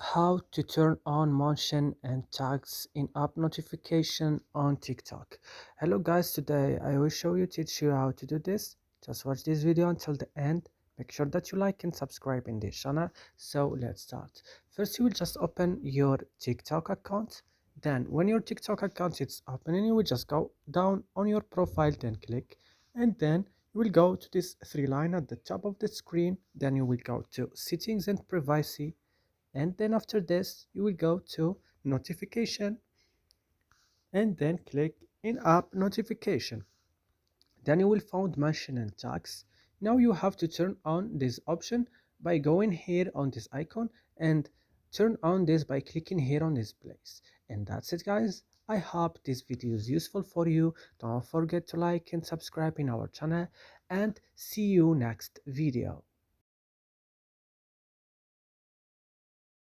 How to turn on mention and tags in app notification on TikTok. Hello guys, today I will teach you how to do this. Just watch this video until the end. Make sure that you like and subscribe in this channel. So let's start. First you will just open your TikTok account. Then when your TikTok account is open, you will just go down on your profile, then click, and then you will go to this three line at the top of the screen. Then you will go to settings and privacy, and then after this you will go to notification and then click in app notification. Then you will find mention and tags. Now you have to turn on this option by going here on this icon and turn on this by clicking here on this place. And that's it guys. I hope this video is useful for you. Don't forget to like and subscribe in our channel, and see you next video.